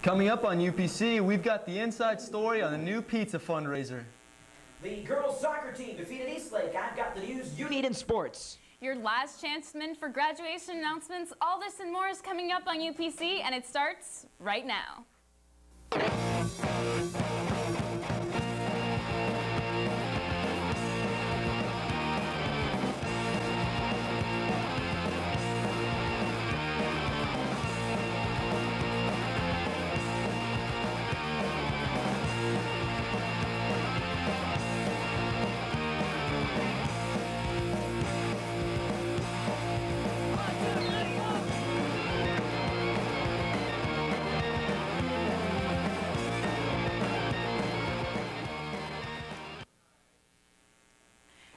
Coming up on UPC, we've got the inside story on the new pizza fundraiser. The girls' soccer team defeated Eastlake. I've got the news you need in sports. Your last chance to win for graduation announcements. All this and more is coming up on UPC, and it starts right now.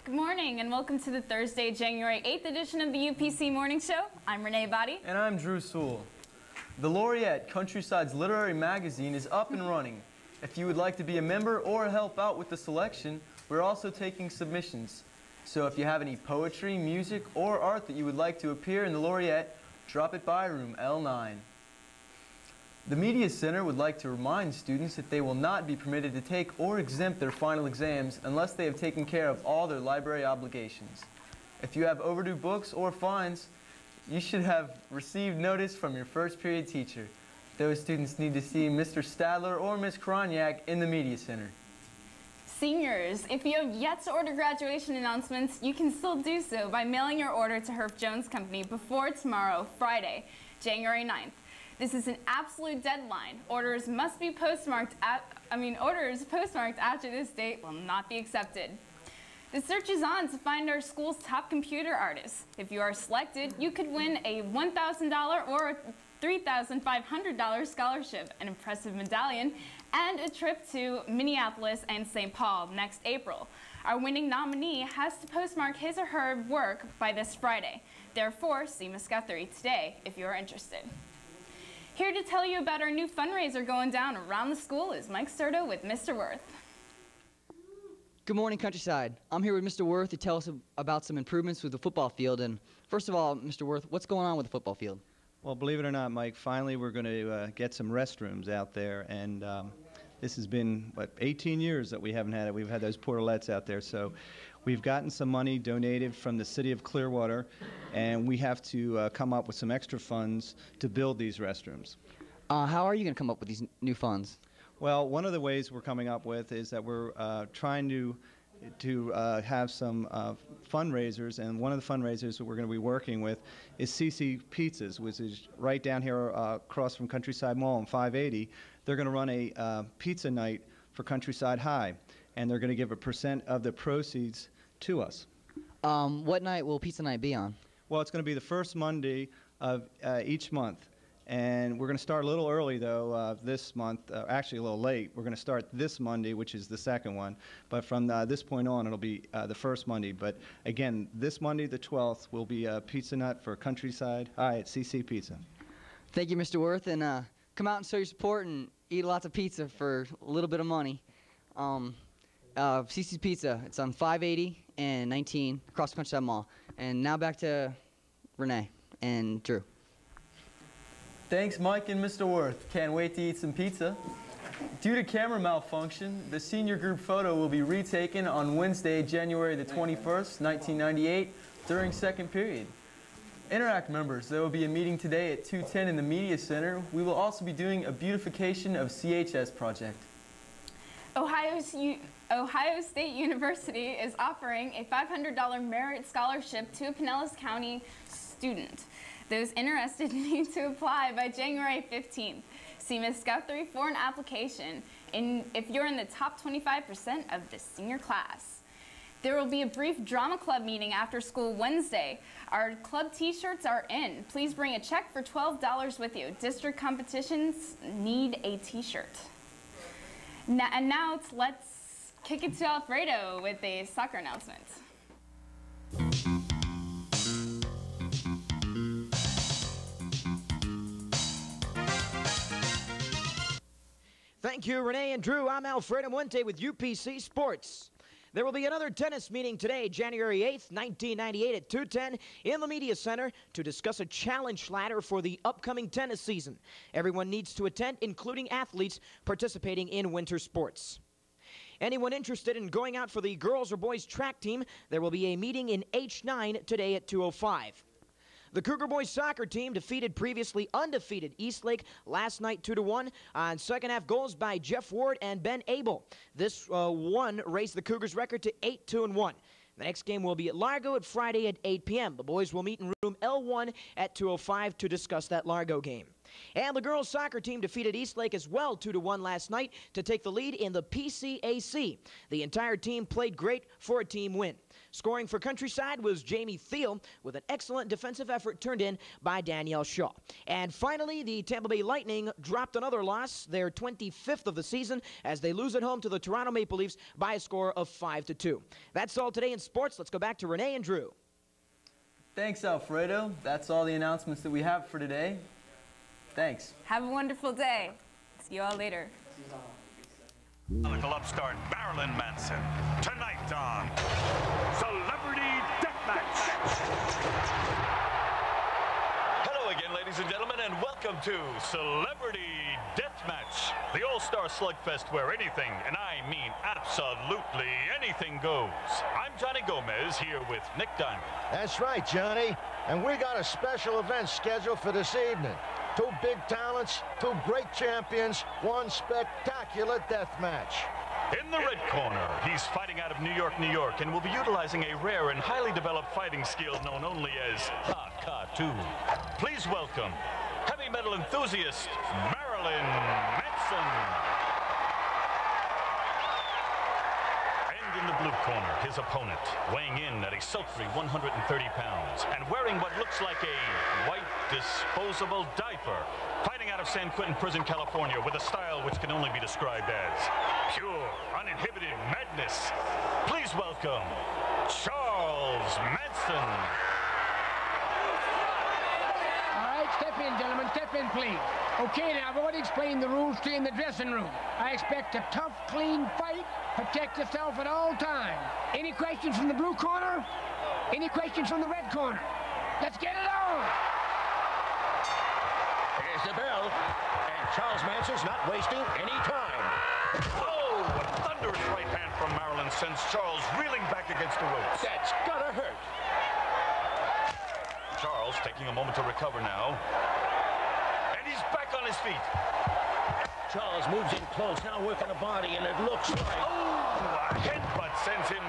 Good morning and welcome to the Thursday, January 8th edition of the UPC Morning Show. I'm Renee Body. And I'm Drew Sewell. The Laureate, Countryside's literary magazine, is up and running. If you would like to be a member or help out with the selection, we're also taking submissions. So if you have any poetry, music, or art that you would like to appear in the Laureate, drop it by room L9. The Media Center would like to remind students that they will not be permitted to take or exempt their final exams unless they have taken care of all their library obligations. If you have overdue books or fines, you should have received notice from your first period teacher. Those students need to see Mr. Stadler or Ms. Kroniak in the Media Center. Seniors, if you have yet to order graduation announcements, you can still do so by mailing your order to Herff Jones Company before tomorrow, Friday, January 9th. This is an absolute deadline. Orders postmarked after this date will not be accepted. The search is on to find our school's top computer artists. If you are selected, you could win a $1,000 or a $3,500 scholarship, an impressive medallion, and a trip to Minneapolis and St. Paul next April. Our winning nominee has to postmark his or her work by this Friday. Therefore, see Ms. Guthrie today if you are interested. Here to tell you about our new fundraiser going down around the school is Mike Serto with Mr. Worth. Good morning, Countryside. I'm here with Mr. Worth to tell us about some improvements with the football field. And first of all, Mr. Worth, what's going on with the football field? Well, believe it or not, Mike, finally we're going to get some restrooms out there. And this has been, 18 years that we haven't had it. We've had those portalettes out there. So we've gotten some money donated from the city of Clearwater, and we have to come up with some extra funds to build these restrooms. How are you going to come up with these new funds? Well, one of the ways we're coming up with is that we're trying to have some fundraisers, and one of the fundraisers that we're going to be working with is CC Pizzas, which is right down here across from Countryside Mall on 580. They're going to run a pizza night for Countryside High, and they're going to give a % of the proceeds to us. What night will pizza night be on? Well, it's going to be the first Monday of each month. And we're going to start a little early, though, this month, actually a little late. We're going to start this Monday, which is the second one. But from this point on, it'll be the first Monday. But again, this Monday, the 12th, will be a pizza nut for Countryside High at CC Pizza. Thank you, Mr. Worth. And come out and show your support and eat lots of pizza for a little bit of money. CC Pizza, it's on 580 and 19 across the Countryside Mall. And now back to Renee and Drew. Thanks, Mike and Mr. Worth. Can't wait to eat some pizza. Due to camera malfunction, the senior group photo will be retaken on Wednesday, January the 21st, 1998, during second period. Interact members, there will be a meeting today at 2:10 in the Media Center. We will also be doing a beautification of CHS project. Ohio State University is offering a $500 merit scholarship to a Pinellas County student. Those interested need to apply by January 15th. See Ms. Guthrie for an application if you're in the top 25% of the senior class. There will be a brief drama club meeting after school Wednesday. Our club t-shirts are in. Please bring a check for $12 with you. District competitions need a t-shirt. And now let's kick it to Alfredo with a soccer announcement. Thank you, Renee and Drew. I'm Alfredo Muente with UPC Sports. There will be another tennis meeting today, January 8th, 1998 at 2:10 in the Media Center to discuss a challenge ladder for the upcoming tennis season. Everyone needs to attend, including athletes participating in winter sports. Anyone interested in going out for the girls or boys track team, there will be a meeting in H9 today at 2:05. The Cougar boys soccer team defeated previously undefeated Eastlake last night 2-1 on second-half goals by Jeff Ward and Ben Abel. This one raised the Cougars' record to 8-2-1. The next game will be at Largo at Friday at 8 p.m. The boys will meet in room L1 at 2:05 to discuss that Largo game. And the girls' soccer team defeated Eastlake as well 2-1 last night to take the lead in the PCAC. The entire team played great for a team win. Scoring for Countryside was Jamie Thiel with an excellent defensive effort turned in by Danielle Shaw. And finally, the Tampa Bay Lightning dropped another loss, their 25th of the season, as they lose at home to the Toronto Maple Leafs by a score of 5-2. That's all today in sports. Let's go back to Renee and Drew. Thanks, Alfredo. That's all the announcements that we have for today. Thanks. Have a wonderful day. See you all later. Local upstart Marilyn Manson. Tonight on Celebrity Deathmatch. Hello again, ladies and gentlemen, and welcome to Celebrity Deathmatch, the all-star slugfest where anything, and I mean absolutely anything goes. I'm Johnny Gomez here with Nick Diamond. That's right, Johnny. And we got a special event scheduled for this evening. 2 big talents, 2 great champions, 1 spectacular death match. In the red corner, he's fighting out of New York, New York, and will be utilizing a rare and highly developed fighting skill known only as Hakatu. Please welcome heavy metal enthusiast Marilyn Manson. In the blue corner, his opponent, weighing in at a sultry 130 pounds and wearing what looks like a white disposable diaper, fighting out of San Quentin Prison, California, with a style which can only be described as pure, uninhibited madness. Please welcome Charles Manson. All right, step in, gentlemen. Step in, please. Okay, now, I've already explained the rules to you in the dressing room. I expect a tough, clean fight. Protect yourself at all times. Any questions from the blue corner? Any questions from the red corner? Let's get it on! Here's the bell, and Charles Manson's not wasting any time. Oh, a thunderous right hand from Marilyn sends Charles reeling back against the ropes. That's gotta hurt. Charles taking a moment to recover now. And he's back on his feet. Charles moves in close, now working the body, and it looks like... Oh, a headbutt sends him